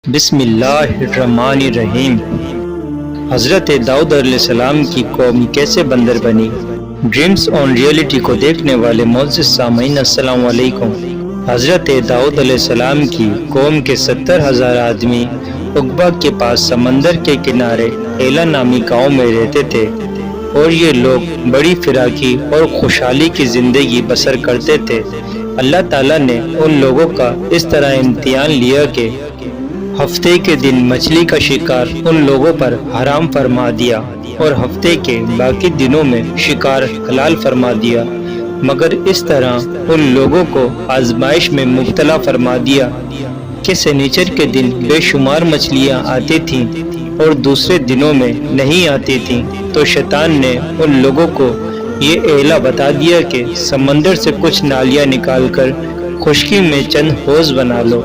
بسم اللہ الرحمن الرحیم۔ حضرت داؤد علیہ السلام کی قوم کیسے بندر بنی؟ ڈریمز آن ریئلٹی کو دیکھنے والے معزز سامعین السلام علیکم۔ حضرت داؤد علیہ السلام کی قوم کے 70,000 آدمی عقبہ کے پاس سمندر کے کنارے ایلا نامی گاؤں میں رہتے تھے، اور یہ لوگ بڑی فراکی اور خوشحالی کی زندگی بسر کرتے تھے۔ اللہ تعالیٰ نے ان لوگوں کا اس طرح امتحان لیا کہ ہفتے کے دن مچھلی کا شکار ان لوگوں پر حرام فرما دیا اور ہفتے کے باقی دنوں میں شکار حلال فرما دیا، مگر اس طرح ان لوگوں کو آزمائش میں مبتلا فرما دیا کہ سنیچر کے دن بے شمار مچھلیاں آتی تھیں اور دوسرے دنوں میں نہیں آتی تھیں، تو شیطان نے ان لوگوں کو یہ ایلا بتا دیا کہ سمندر سے کچھ نالیاں نکال کر خشکی میں چند حوض بنا لو،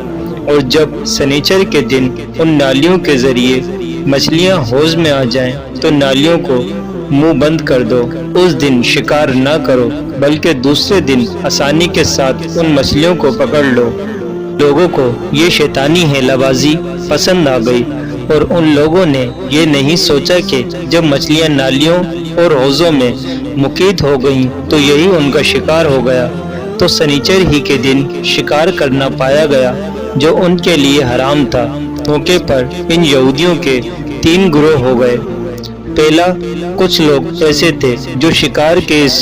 اور جب سنیچر کے دن ان نالیوں کے ذریعے مچھلیاں حوض میں آ جائیں تو نالیوں کو منہ بند کر دو۔ اس دن شکار نہ کرو، بلکہ دوسرے دن آسانی کے ساتھ ان مچھلیوں کو پکڑ لو۔ لوگوں کو یہ شیطانی ہیلا بازی پسند آ گئی، اور ان لوگوں نے یہ نہیں سوچا کہ جب مچھلیاں نالیوں اور حوضوں میں مقید ہو گئیں تو یہی ان کا شکار ہو گیا، تو سنیچر ہی کے دن شکار کرنا پایا گیا جو ان کے لیے حرام تھا۔ موقع پر ان یہودیوں کے 3 گروہ ہو گئے۔ پہلا، کچھ لوگ ایسے تھے جو شکار کے اس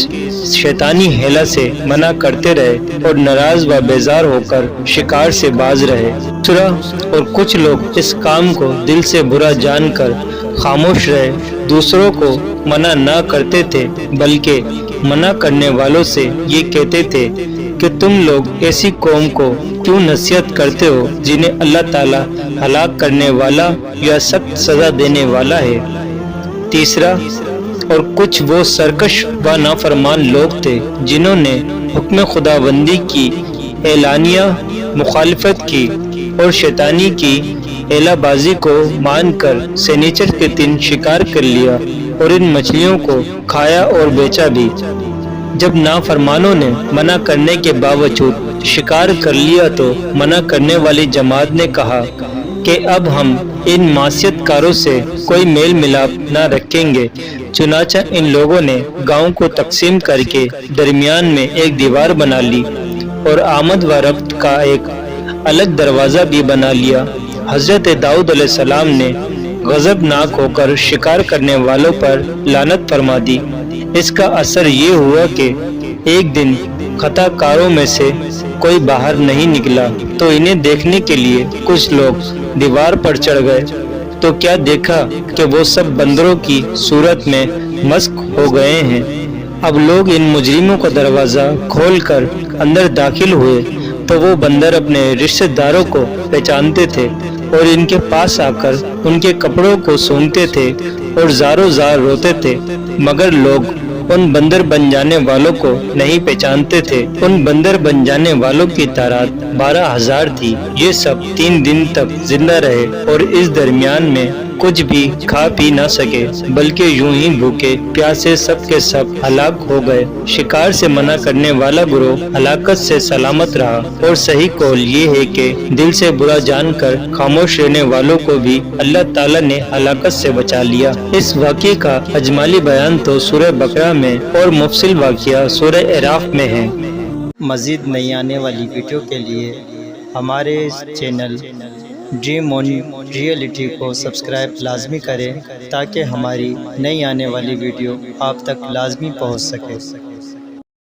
شیطانی ہیلا سے منع کرتے رہے اور ناراض و بیزار ہو کر شکار سے باز رہے۔ دوسرا، اور کچھ لوگ اس کام کو دل سے برا جان کر خاموش رہے، دوسروں کو منع نہ کرتے تھے، بلکہ منع کرنے والوں سے یہ کہتے تھے کہ تم لوگ ایسی قوم کو کیوں نصیحت کرتے ہو جنہیں اللہ تعالیٰ ہلاک کرنے والا یا سخت سزا دینے والا ہے۔ تیسرا، اور کچھ وہ سرکش و نافرمان لوگ تھے جنہوں نے حکم خداوندی کی اعلانیہ مخالفت کی اور شیطانی کی ایلا بازی کو مان کر سنیچر کے دن شکار کر لیا اور ان مچھلیوں کو کھایا اور بیچا بھی۔ جب نافرمانوں نے منع کرنے کے باوجود شکار کر لیا تو منع کرنے والی جماعت نے کہا کہ اب ہم ان معصیت کاروں سے کوئی میل ملاپ نہ رکھیں گے۔ چنانچہ ان لوگوں نے گاؤں کو تقسیم کر کے درمیان میں ایک دیوار بنا لی اور آمد و رفت کا ایک الگ دروازہ بھی بنا لیا۔ حضرت داؤد علیہ السلام نے غضبناک ہو کر شکار کرنے والوں پر لعنت فرما دی۔ اس کا اثر یہ ہوا کہ ایک دن خطا کاروں میں سے کوئی باہر نہیں نکلا، تو انہیں دیکھنے کے لیے کچھ لوگ دیوار پر چڑھ گئے، تو کیا دیکھا کہ وہ سب بندروں کی صورت میں مسخ ہو گئے ہیں۔ اب لوگ ان مجرموں کا دروازہ کھول کر اندر داخل ہوئے تو وہ بندر اپنے رشتہ داروں کو پہچانتے تھے اور ان کے پاس آ کر ان کے کپڑوں کو سونگتے تھے اور زاروں زار روتے تھے، مگر لوگ ان بندر بن جانے والوں کو نہیں پہچانتے تھے۔ ان بندر بن جانے والوں کی تعداد 12,000 تھی۔ یہ سب 3 دن تک زندہ رہے اور اس درمیان میں کچھ بھی کھا پی نہ سکے، بلکہ یوں ہی بھوکے پیاسے سب کے سب ہلاک ہو گئے۔ شکار سے منع کرنے والا گروہ ہلاکت سے سلامت رہا، اور صحیح قول یہ ہے کہ دل سے برا جان کر خاموش رہنے والوں کو بھی اللہ تعالیٰ نے ہلاکت سے بچا لیا۔ اس واقعے کا اجمالی بیان تو سورہ بقرہ میں اور مفصل واقعہ سورہ اعراف میں ہے۔ مزید نئی آنے والی ویڈیو کے لیے ہمارے چینل ڈریم آن ریئلٹی کو سبسکرائب لازمی کریں تاکہ ہماری نئی آنے والی ویڈیو آپ تک لازمی پہنچ سکے۔